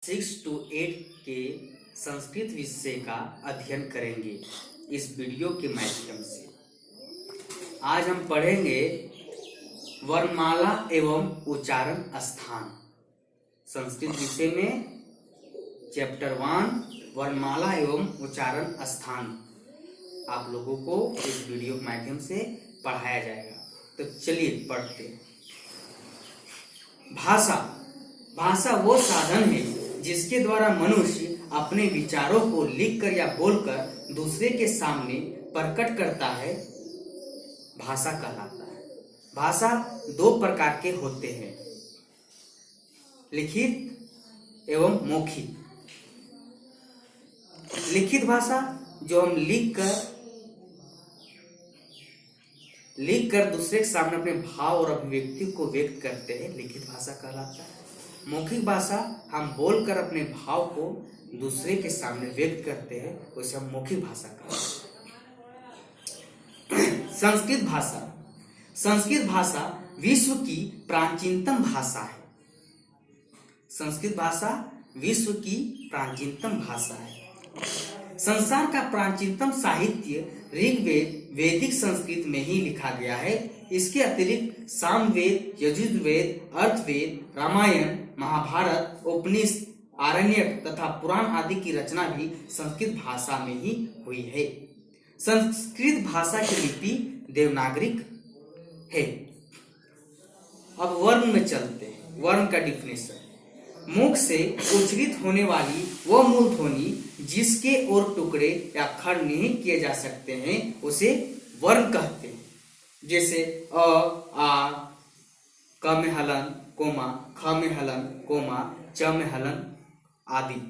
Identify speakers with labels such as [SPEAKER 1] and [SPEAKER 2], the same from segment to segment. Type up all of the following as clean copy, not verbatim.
[SPEAKER 1] 6 to 8 के संस्कृत विषय का अध्ययन करेंगे इस वीडियो के माध्यम से। आज हम पढ़ेंगे वर्णमाला एवं उच्चारण स्थान। संस्कृत विषय में चैप्टर 1 वर्णमाला एवं उच्चारण स्थान आप लोगों को इस वीडियो के माध्यम से पढ़ाया जाएगा। तो चलिए पढ़ते हैं। भाषा। भाषा वो साधन है जिसके द्वारा मनुष्य अपने विचारों को लिखकर या बोलकर दूसरे के सामने प्रकट करता है, भाषा कहलाता है। भाषा दो प्रकार के होते हैं, लिखित एवं मौखिक। लिखित भाषा जो हम लिखकर दूसरे के सामने अपने भाव और अभिव्यक्ति को व्यक्त करते हैं, लिखित भाषा कहलाता है। मौखिक भाषा हम बोलकर अपने भाव को दूसरे के सामने व्यक्त करते हैं, उसे हम मौखिक भाषा कहते हैं। संस्कृत भाषा। संस्कृत भाषा विश्व की प्राचीनतम भाषा है। संस्कृत भाषा विश्व की प्राचीनतम भाषा है। संसार का प्राचीनतम साहित्य ऋग्वेद वैदिक संस्कृत में ही लिखा गया है। इसके अतिरिक्त सामवेद, यजुर्वेद, अर्थवेद, रामायण, महाभारत, उपनिषद, आरण्यक तथा पुराण आदि की रचना भी संस्कृत भाषा में ही हुई है। संस्कृत भाषा की लिपि देवनागरिक है। अब वर्ण में चलते हैं। वर्ण का डिफिनेशन। मुख से उच्चारित होने वाली वह मूल ध्वनि जिसके और टुकड़े या खंड नहीं किए जा सकते हैं, उसे वर्ण कहते हैं। जैसे अ, आ, क में हलन, कोमा, ख में हलन, कोमा, च में हलन आदि।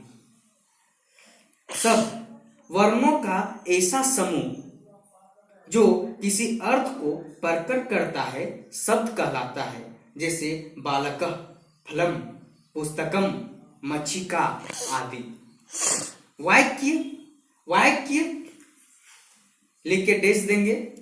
[SPEAKER 1] शब्द वर्णों का ऐसा समूह जो किसी अर्थ को प्रकट करता है, शब्द कहलाता है। जैसे बालकः, फलम, पुस्तकम, मच्छिका आदि। वाक्य। वाक्य लिख के डेस देंगे।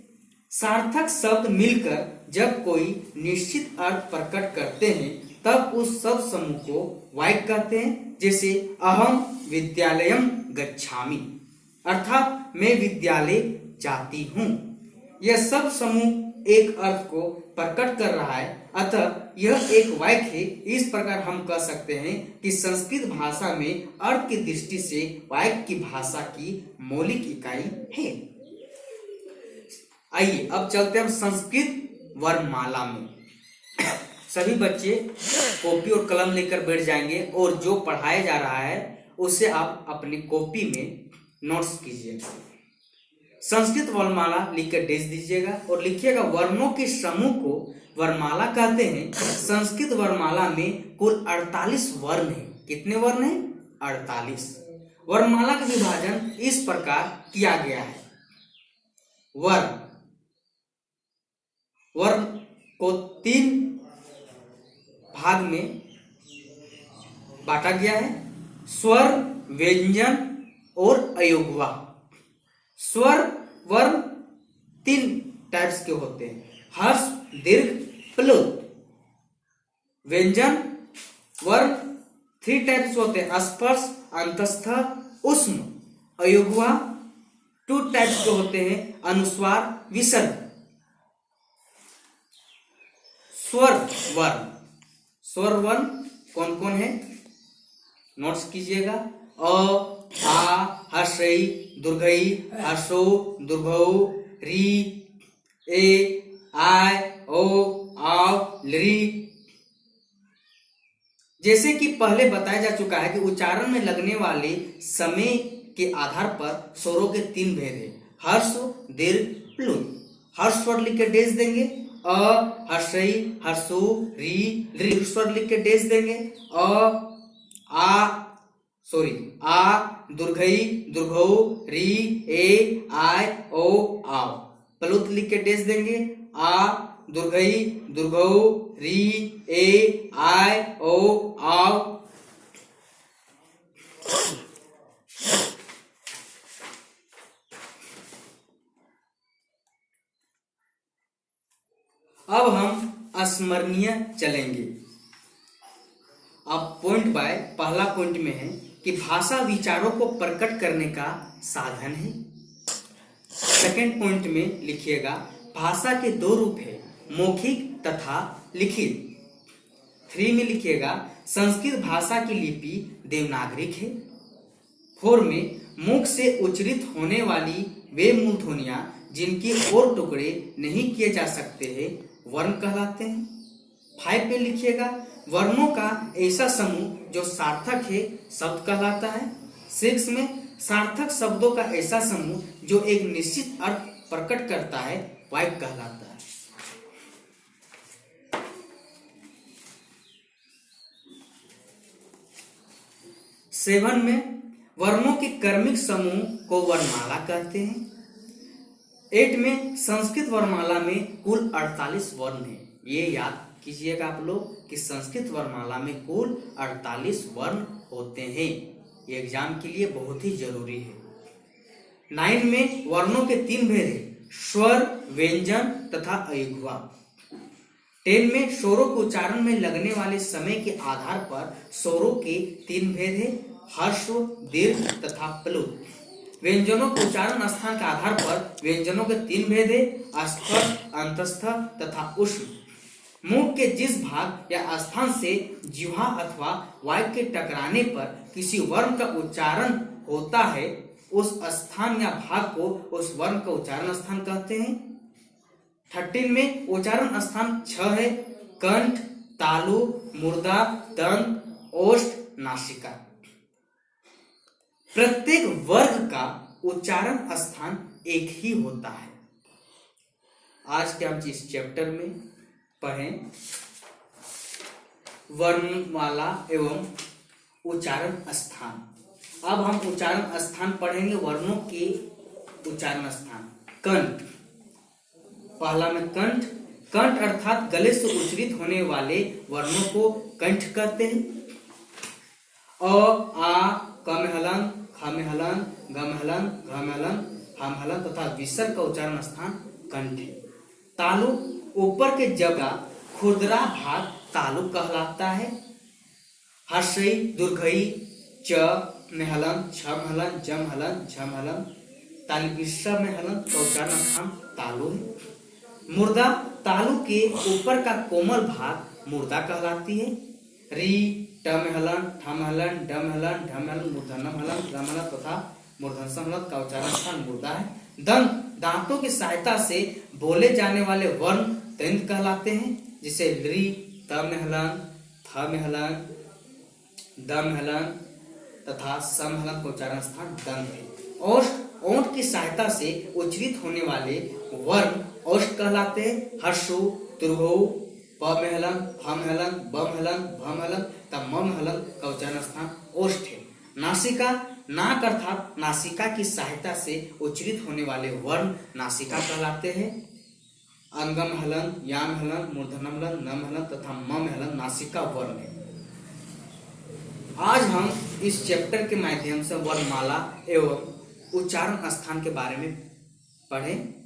[SPEAKER 1] सार्थक शब्द मिलकर जब कोई निश्चित अर्थ प्रकट करते हैं, तब उस शब्द समूह को वाक्य कहते हैं। जैसे अहम विद्यालयम गच्छामि, अर्थात मैं विद्यालय जाती हूँ। यह शब्द समूह एक अर्थ को प्रकट कर रहा है, अतः यह एक वाक्य है। इस प्रकार हम कह सकते हैं कि संस्कृत भाषा में अर्थ की दृष्टि से वाक्य की भाषा की मौलिक इकाई है। आइए अब चलते हैं संस्कृत वर्णमाला में। सभी बच्चे कॉपी और कलम लेकर बैठ जाएंगे और जो पढ़ाया जा रहा है उसे आप अपनी कॉपी में नोट्स कीजिएगा। संस्कृत वर्णमाला लिखकर डेज दीजिएगा और लिखिएगा वर्णों के समूह को वर्णमाला कहते हैं। संस्कृत वर्णमाला में कुल 48 वर्ण हैं। कितने वर्ण हैं? 48। वर्णमाला का विभाजन इस प्रकार किया गया है। वर्ण को 3 भाग में बांटा गया है। स्वर, व्यंजन और अयोगवा। स्वर वर्ण 3 टाइप्स के होते हैं, हर्ष, दीर्घ, प्लुत। व्यंजन वर्ण 3 टाइप्स होते हैं, स्पर्श, अंतस्थ, ऊष्म। अयोगवा 2 टाइप्स के होते हैं, अनुस्वार, विसर्ग। स्वर वर्ण। स्वर वर्ण कौन कौन है? नोट्स कीजिएगा। अ, आ, हर्षई, दुर्घई, हर्षो, दुर्घौ, री, ए, आय, ओ, आव, लरी। जैसे कि पहले बताया जा चुका है कि उच्चारण में लगने वाले समय के आधार पर स्वरों के 3 भेद हैं, हर्ष, दीर्घ, प्लुत। हर्ष स्वर लिख के डेज देंगे। अ, हर्षई, हर्षो, री, री स्वर लिख के डेज देंगे। आ, दुर्घई, दुर्घौ, री, ए, आय, ओ, आव। प्लुत लिख के डेज देंगे। आ, दुर्घई, दुर्घौ, री, ए, आय, ओ, आव। अब हम स्मरणीय चलेंगे। अब पॉइंट बाय पहला पॉइंट में है कि भाषा विचारों को प्रकट करने का साधन है। सेकंड पॉइंट में लिखिएगा भाषा के दो रूप है, मौखिक तथा लिखित। 3 में लिखिएगा संस्कृत भाषा की लिपि देवनागरिक है। 4 में मुख से उच्चारित होने वाली वे मूलध्वनियां जिनके और टुकड़े नहीं किए जा सकते हैं वर्ण कहलाते हैं। 5 पे लिखिएगा वर्णों का ऐसा समूह जो सार्थक है शब्द कहलाता है। 6 में सार्थक शब्दों का ऐसा समूह जो एक निश्चित अर्थ प्रकट करता है वाक्य कहलाता है। 7 में वर्णों के क्रमिक समूह को वर्णमाला कहते हैं। 8 में संस्कृत वर्णमाला में कुल 48 वर्ण हैं। ये याद कीजिएगा आप लोग कि संस्कृत वर्णमाला में कुल 48 वर्ण होते हैं। ये एग्जाम के लिए बहुत ही जरूरी है। 9 में वर्णों के 3 भेद हैं, स्वर, व्यंजन तथा अयुग्मा। 10 में स्वरों के उच्चारण में लगने वाले समय के आधार पर स्वरों के 3 भेद हैं, ह्रस्व, दीर्घ तथा प्लुत। व्यंजनों के उच्चारण स्थान के आधार पर व्यंजनों के 3 भेद हैं, स्फट, अंतस्थ तथा उष्ण। मुख के जिस भाग या स्थान से जिह्वा अथवा वायु के टकराने पर किसी वर्ण का उच्चारण होता है उस स्थान या भाग को उस वर्ण का उच्चारण स्थान कहते हैं। 13 में उच्चारण स्थान 6 है, कंठ, तालु, मुर्दा, दंत, ओष्ठ, नासिका। प्रत्येक वर्ग का उच्चारण स्थान एक ही होता है। आज के हम इस चैप्टर में पढ़ें वर्णमाला एवं उच्चारण स्थान। अब हम उच्चारण स्थान पढ़ेंगे, वर्णों के उच्चारण स्थान। कंठ, पहला में कंठ। कंठ अर्थात गले से उच्चारित होने वाले वर्णों को कंठ कहते हैं। अ, आ, क में हलन, ख में हलन, ग में हलन, घ में हलन, ह में हलन तथा विसर्ग का उच्चारण स्थान कंठ है। तालु, ऊपर के जगह खुरदरा भाग तालु कहलाता है। हर्षई, दुर्घई, च में हलन, छ में हलन, ज में हलन, झ में हलन, तालु विसर्ग में हलन का उच्चारण स्थान तालु है। मुर्दा, तालु के ऊपर का कोमल भाग मुर्दा कहलाती है। री, ट में हलन, ठ में हलन, ड में हलन, ढ में हलन, मूर्धन्यम हलन, ग में हलन तथा मूर्धन्यम हलन का उच्चारण स्थान मुर्दा है। दंत, दांतों की सहायता से बोले जाने वाले वर्ण दंत कहलाते हैं, जिसे री, त में हलन, थ में हलन, द में हलन तथा स में हलन का उच्चारण स्थान दंत है। ओष्ठ, ओंठ की सहायता से उच्चारित होने वाले वर्ण ओष्ठ कहलाते हैं। हर्षु, तुर्घौ, प में हलन, ह में हलन, ब में हलन, भ में हलन तथा म में हलन का उच्चारण स्थान ओष्ठ है। नासिका, नाक अर्थात नासिका की सहायता से उच्चारित होने वाले वर्ण नासिका कहलाते हैं। अंगम हलन, याम हलन, मूर्धन्यम हलन, नम हलन तथा म में हलन नासिका वर्ण है। आज हम इस चैप्टर के माध्यम से वर्णमाला एवं उच्चारण स्थान के बारे में पढ़ें।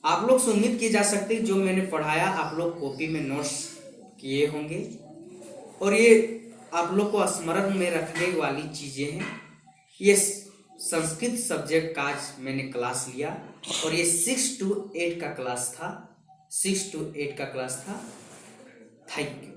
[SPEAKER 1] आप लोग से उम्मीद की जा सकती है जो मैंने पढ़ाया आप लोग कॉपी में नोट्स किए होंगे और ये आप लोग को स्मरण में रखने वाली चीजें हैं। ये संस्कृत सब्जेक्ट का आज मैंने क्लास लिया और ये 6 to 8 का क्लास था। 6 to 8 का क्लास था। Thank you.